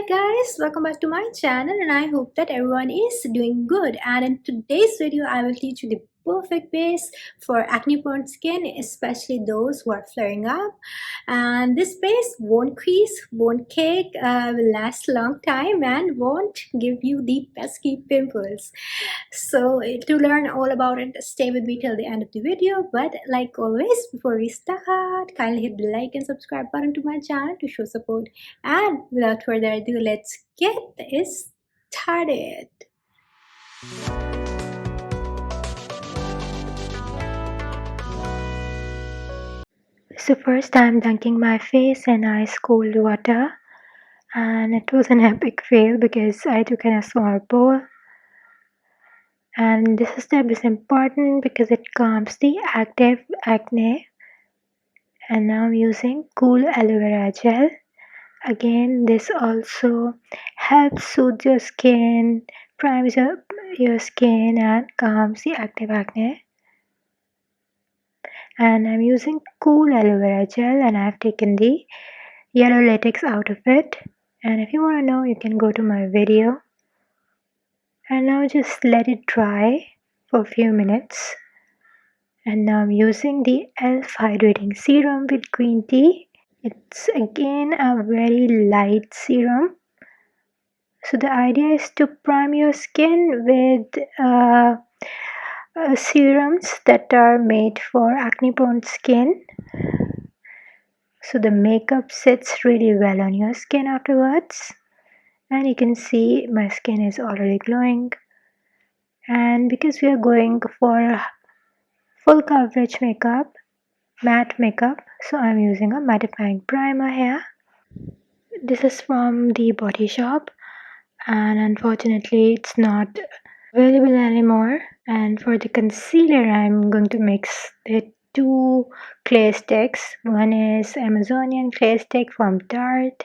guys, welcome back to my channel and I hope that everyone is doing good. And in today's video I will teach you the perfect base for acne prone skin, especially those who are flaring up. And this base won't crease, won't cake, will last a long time and won't give you the pesky pimples. So to learn all about it, stay with me till the end of the video. But like always, before we start, kindly hit the like and subscribe button to my channel to show support. And without further ado, let's get this started. So first I'm dunking my face in ice cold water, and it was an epic fail because I took in a small bowl. And this step is important because it calms the active acne. And now I'm using cool aloe vera gel. Again, this also helps soothe your skin, primes your skin and calms the active acne. And I'm using cool aloe vera gel and I've taken the yellow latex out of it. And if you want to know, you can go to my video. And now just let it dry for a few minutes. And now I'm using the e.l.f. Hydrating Serum with green tea. It's again a very light serum. So the idea is to prime your skin with serums that are made for acne prone skin. So the makeup sits really well on your skin afterwards. And you can see my skin is already glowing. And because we are going for full coverage makeup, matte makeup, so I'm using a mattifying primer here. This is from the Body Shop and unfortunately it's not available anymore. And for the concealer I'm going to mix the two clay sticks. One is Amazonian clay stick from Tarte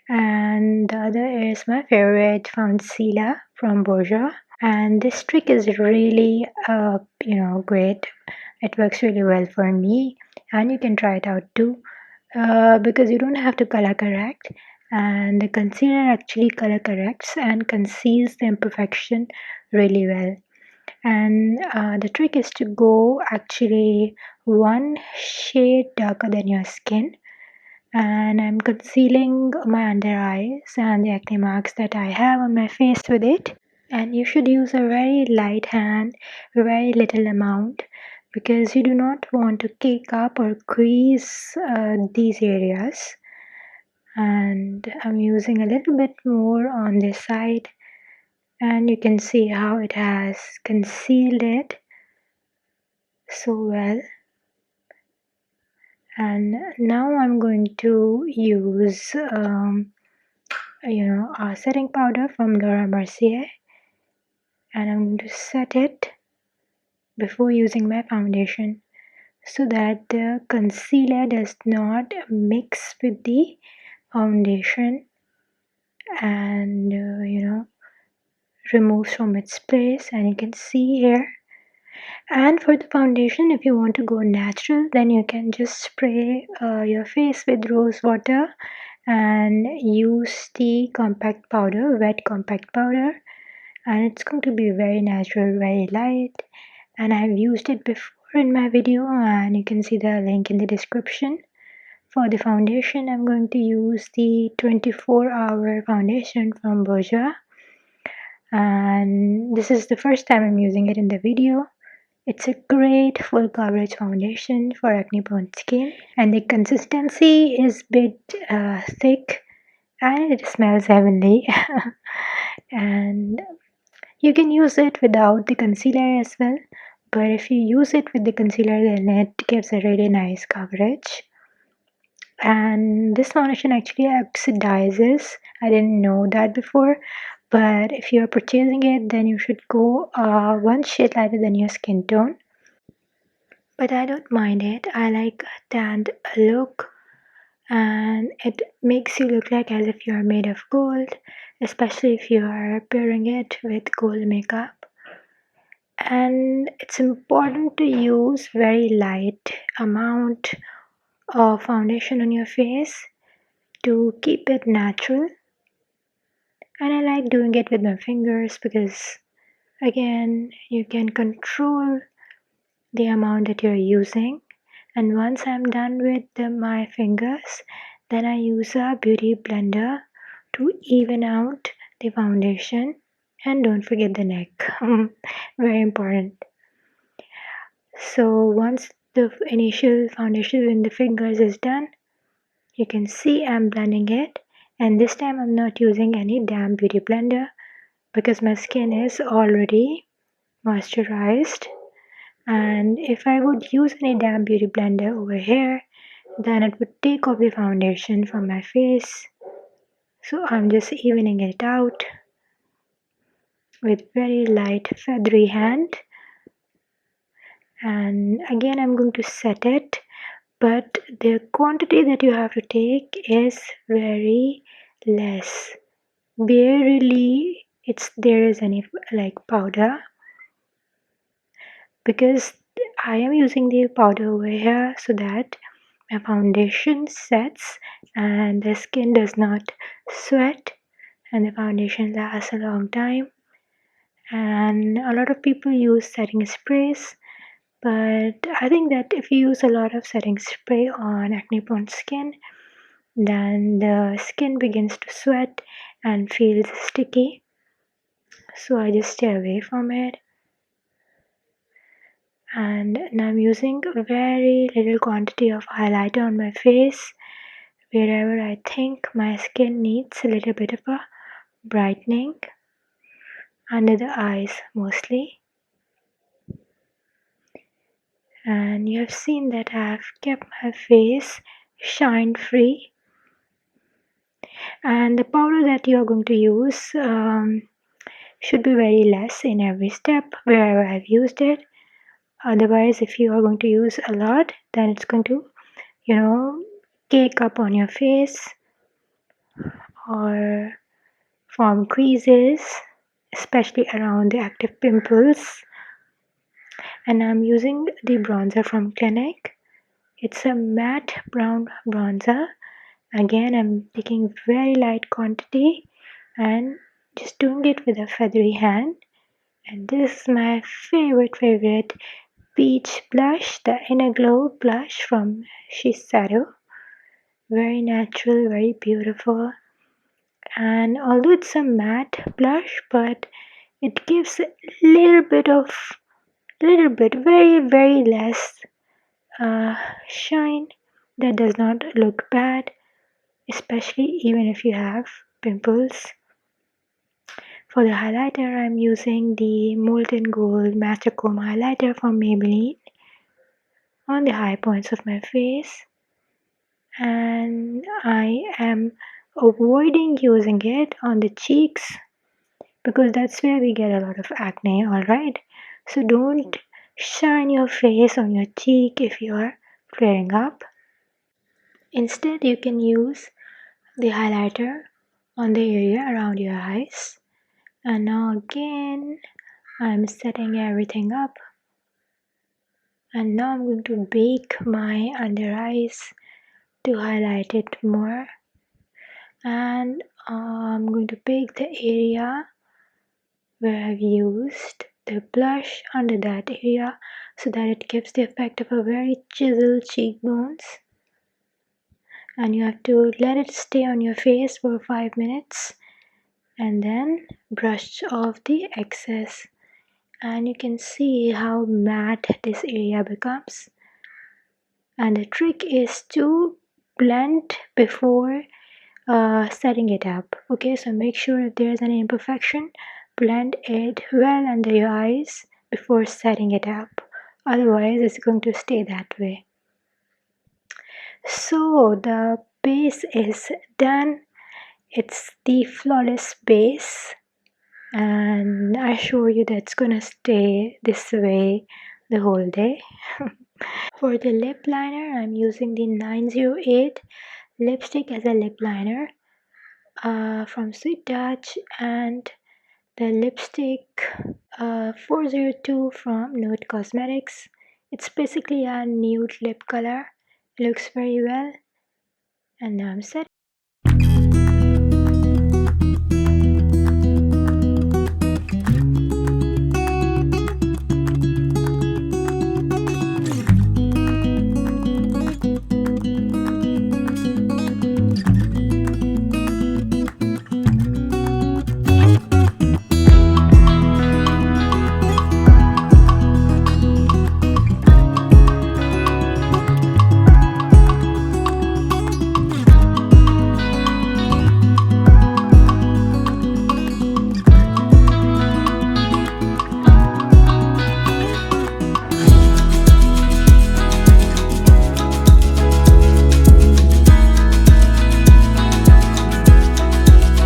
and the other is my favorite Foundcealer from Bourjois. And this trick is really great. It works really well for me and you can try it out too, because you don't have to color correct, and the concealer actually color corrects and conceals the imperfection really well. And the trick is to go actually one shade darker than your skin. And I'm concealing my under eyes and the acne marks that I have on my face with it. And you should use a very light hand, very little amount, because you do not want to cake up or crease these areas. And I'm using a little bit more on this side, and you can see how it has concealed it so well. And now I'm going to use a setting powder from Mercier, and I'm going to set it before using my foundation so that the concealer does not mix with the foundation and removes from its place. And you can see here. And for the foundation, if you want to go natural, then you can just spray your face with rose water and use the compact powder, wet compact powder, and it's going to be very natural, very light. And I've used it before in my video and you can see the link in the description. For the foundation, I'm going to use the 24-hour foundation from Bourjois, and this is the first time I'm using it in the video. It's a great full coverage foundation for acne prone skin, and the consistency is a bit thick and it smells heavenly. And you can use it without the concealer as well, but if you use it with the concealer then it gives a really nice coverage. And this foundation actually oxidizes. I didn't know that before, but if you're purchasing it then you should go one shade lighter than your skin tone. But I don't mind it. I like a tanned look and it makes you look like as if you are made of gold, especially if you are pairing it with gold makeup. And it's important to use very light amount of foundation on your face to keep it natural. And I like doing it with my fingers because again you can control the amount that you're using. And once I'm done with my fingers, then I use a beauty blender to even out the foundation. And don't forget the neck, very important. So once the initial foundation in the fingers is done, you can see I'm blending it, and this time I'm not using any damp beauty blender because my skin is already moisturized. And if I would use any damp beauty blender over here, then it would take off the foundation from my face. So I'm just evening it out with very light feathery hand. And again I'm going to set it, but the quantity that you have to take is very less. Barely there is any like powder, because I am using the powder over here so that my foundation sets and the skin does not sweat and the foundation lasts a long time. And a lot of people use setting sprays, but I think that if you use a lot of setting spray on acne prone skin, then the skin begins to sweat and feels sticky. So I just stay away from it. And now I'm using a very little quantity of highlighter on my face wherever I think my skin needs a little bit of a brightening, under the eyes mostly. And you have seen that I've kept my face shine free. And the powder that you're going to use should be very less in every step wherever I've used it. Otherwise, if you are going to use a lot, then it's going to, cake up on your face or form creases, especially around the active pimples. And I'm using the bronzer from Clinique. It's a matte brown bronzer. Again, I'm taking very light quantity and just doing it with a feathery hand. And this is my favorite peach blush, the InnerGlow blush from Shiseido. Very natural, very beautiful. And although it's a matte blush, but it gives a very less shine that does not look bad, especially even if you have pimples. For the highlighter, I'm using the Molten Gold Master Comb highlighter from Maybelline on the high points of my face, and I am avoiding using it on the cheeks because that's where we get a lot of acne, alright? So don't shine your face on your cheek if you are flaring up. Instead, you can use the highlighter on the area around your eyes. And now again, I'm setting everything up. And now I'm going to bake my under eyes to highlight it more. And I'm going to bake the area where I've used the blush under that area so that it gives the effect of a very chiseled cheekbones. And you have to let it stay on your face for 5 minutes and then brush off the excess. And you can see how matte this area becomes. And the trick is to blend before setting it up. Okay, so make sure if there's any imperfection, blend it well under your eyes before setting it up. Otherwise, it's going to stay that way. So the base is done. It's the flawless base, and I assure you that's gonna stay this way the whole day. For the lip liner, I'm using the 908 lipstick as a lip liner from Sweet Touch, and the lipstick 402 from Nude Cosmetics. It's basically a nude lip color. It looks very well. And now I'm set.